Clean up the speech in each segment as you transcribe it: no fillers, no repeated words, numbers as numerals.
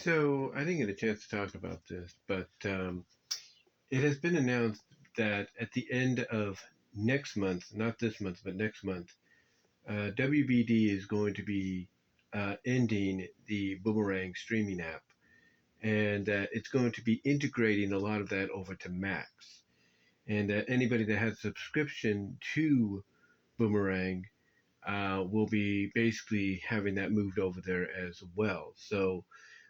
So I didn't get a chance to talk about this, but it has been announced that at the end of next month, not this month, but next month, WBD is going to be ending the Boomerang streaming app, and that it's going to be integrating a lot of that over to Max, and that anybody that has a subscription to Boomerang will be basically having that moved over there as well. So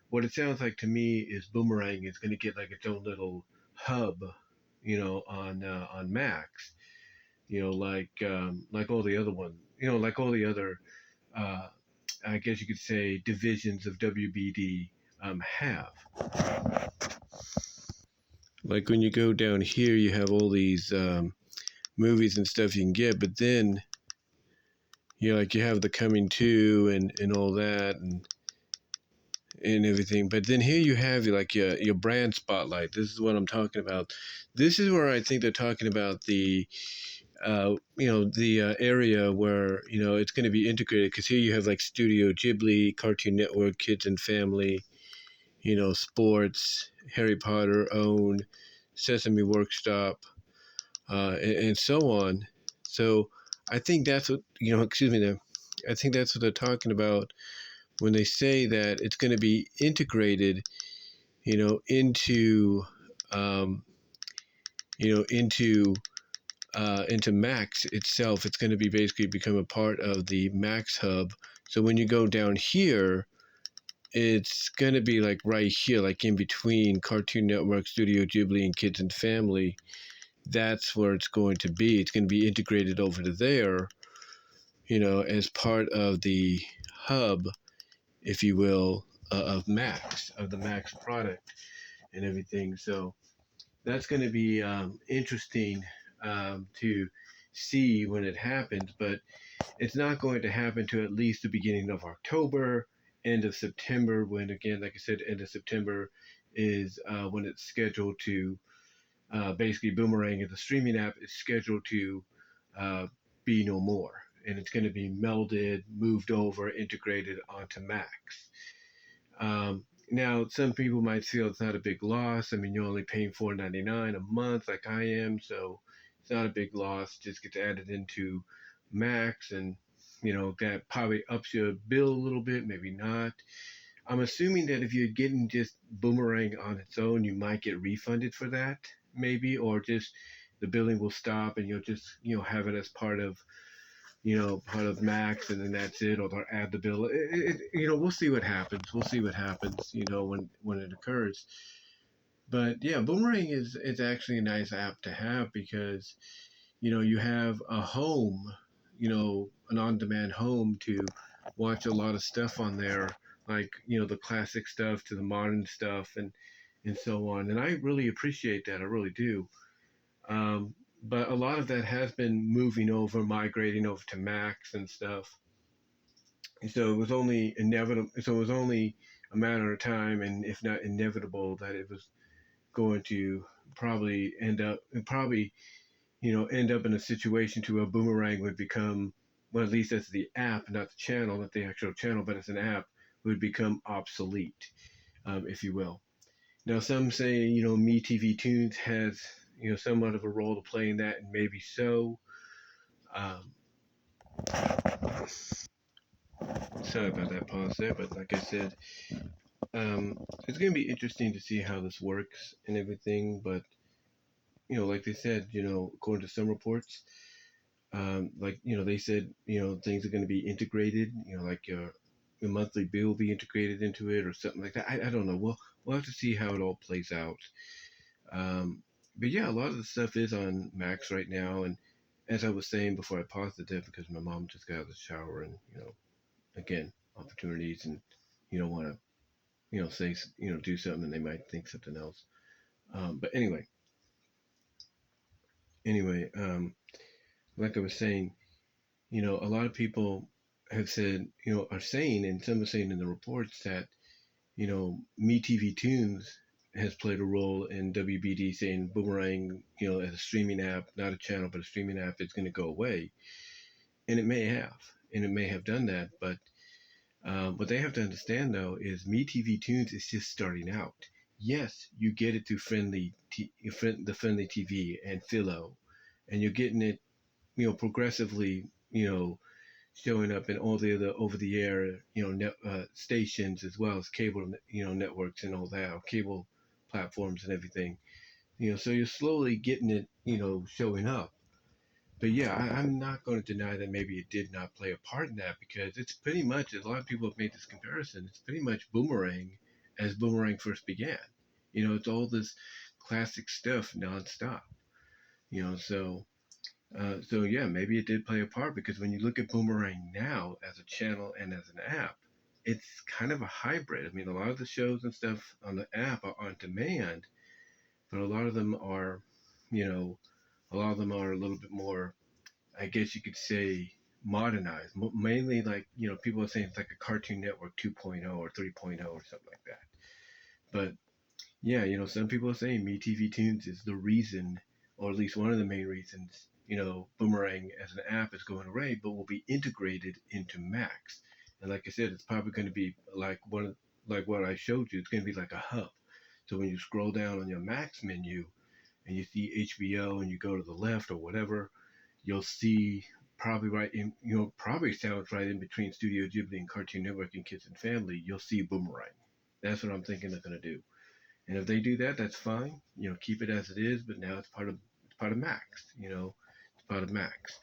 what it sounds like to me is Boomerang is going to get like its own little hub, on Max, like all the other ones, like all the other, uh, I guess you could say, divisions of WBD have. Like when you go down here, you have all these movies and stuff you can get, but then like you have the coming to and all that and everything. But then here you have your brand spotlight. This is what I'm talking about. This is where I think they're talking about the area where it's going to be integrated, because here you have like Studio Ghibli, Cartoon Network, Kids and Family, sports, Harry Potter, OWN, Sesame Workshop, and so on. So I think that's what excuse me there. I think that's what they're talking about when they say that it's going to be integrated, into, um, into Max itself. It's going to be basically become a part of the Max hub. So when you go down here, it's going to be like right here, like in between Cartoon Network, Studio Ghibli, and Kids and Family. That's where it's going to be. It's going to be integrated over to there, as part of the hub, if you will, of the Max product and everything. So that's going to be interesting to see when it happens, but it's not going to happen to at least the beginning of October, end of September, when, again, like I said, end of September is when it's scheduled to basically Boomerang, and the streaming app is scheduled to uh, be no more. And it's going to be melded, moved over, integrated onto Max. Now, some people might feel it's not a big loss. I mean, you're only paying $4.99 a month, like I am, so it's not a big loss. Just gets added into Max, and that probably ups your bill a little bit, maybe not. I'm assuming that if you're getting just Boomerang on its own, you might get refunded for that, maybe, or just the billing will stop and you'll just have it as part of Max, and then that's it, or they'll add the bill. We'll see what happens. We'll see what happens, when it occurs. But yeah, Boomerang is actually a nice app to have, because you have a home, an on-demand home to watch a lot of stuff on there, like the classic stuff to the modern stuff, and so on. And I really appreciate that. I really do. But a lot of that has been moving over, migrating over to Max and stuff. And so it was only inevitable. So it was only a matter of time, and if not inevitable, that it was going to probably end up in a situation to where Boomerang would become, well, at least as the app, not the channel, not the actual channel, but as an app, would become obsolete, if you will. Now, some say, MeTV Tunes has, somewhat of a role to play in that, and maybe so. Um, Sorry about that pause there, but like I said, it's going to be interesting to see how this works and everything. But, like they said, according to some reports, they said, things are going to be integrated, like your monthly bill will be integrated into it or something like that. I don't know. We'll have to see how it all plays out. But yeah, a lot of the stuff is on Max right now. And as I was saying before, I paused it there because my mom just got out of the shower, and, again, opportunities, and you don't want to, say, do something and they might think something else. But anyway, like I was saying, a lot of people have said, are saying, and some are saying in the reports that, MeTV Tunes has played a role in WBD, saying Boomerang, as a streaming app, not a channel, but a streaming app, is going to go away. And it may have done that. But What they have to understand though is MeTV Tunes is just starting out. Yes, you get it through the Friendly TV and Philo, and you're getting it, progressively, showing up in all the other over-the-air, stations as well as cable, networks and all that, or cable platforms and everything. So you're slowly getting it, showing up. But yeah, I'm not going to deny that maybe it did not play a part in that, because it's pretty much, a lot of people have made this comparison. It's pretty much Boomerang as Boomerang first began. It's all this classic stuff nonstop. So yeah, maybe it did play a part, because when you look at Boomerang now as a channel and as an app, it's kind of a hybrid. I mean, a lot of the shows and stuff on the app are on demand, but a lot of them are, you know, a lot of them are a little bit more, I guess you could say, modernized. Mainly, like, people are saying it's like a Cartoon Network 2.0 or 3.0 or something like that. But yeah, some people are saying MeTV Tunes is the reason, or at least one of the main reasons, Boomerang as an app is going away, but will be integrated into Max. And like I said, it's probably going to be like what I showed you. It's going to be like a hub. So when you scroll down on your Max menu and you see HBO and you go to the left or whatever, you'll see probably right in, probably sounds right in between Studio Ghibli and Cartoon Network and Kids and Family. You'll see Boomerang. That's what I'm thinking they're going to do. And if they do that, that's fine. Keep it as it is. But now it's part of Max. It's part of Max.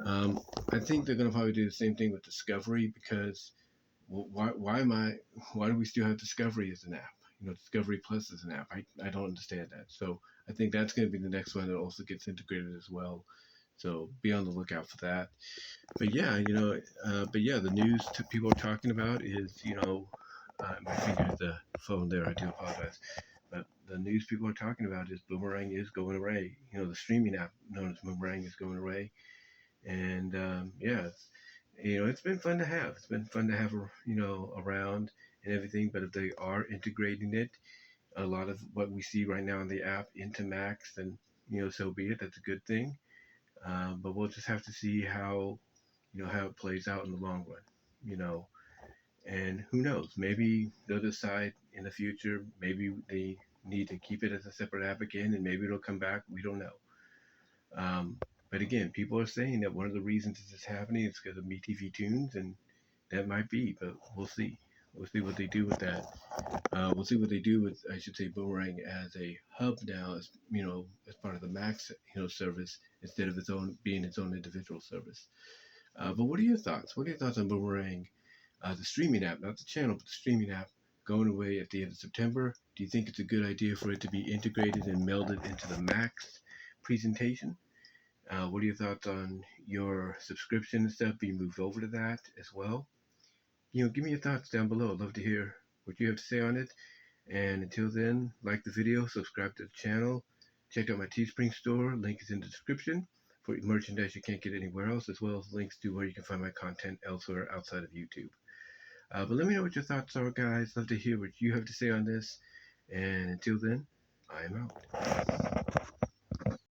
I think they're gonna probably do the same thing with Discovery, because why do we still have Discovery as an app? Discovery Plus as an app. I don't understand that. So I think that's going to be the next one that also gets integrated as well. So be on the lookout for that. But yeah, the news people are talking about is, my finger's the phone there. I do apologize. But the news people are talking about is Boomerang is going away. The streaming app known as Boomerang is going away. And yeah, it's been fun to have. It's been fun to have, around and everything. But if they are integrating it, a lot of what we see right now in the app into Max, then so be it. That's a good thing. But we'll just have to see how it plays out in the long run. You know, and who knows? Maybe they'll decide in the future. Maybe they need to keep it as a separate app again, and maybe it'll come back. We don't know. Um, but again, people are saying that one of the reasons this is happening is because of MeTV Tunes, and that might be, but we'll see. We'll see what they do with that. We'll see what they do with, I should say, Boomerang as a hub now, as part of the Max, service, instead of its own being its own individual service. But what are your thoughts? What are your thoughts on Boomerang, the streaming app, not the channel, but the streaming app, going away at the end of September? Do you think it's a good idea for it to be integrated and melded into the Max presentation? What are your thoughts on your subscription and stuff being moved over to that as well? Give me your thoughts down below. I'd love to hear what you have to say on it. And until then, like the video, subscribe to the channel, check out my Teespring store. Link is in the description for merchandise you can't get anywhere else, as well as links to where you can find my content elsewhere outside of YouTube. But let me know what your thoughts are, guys. Love to hear what you have to say on this. And until then, I am out.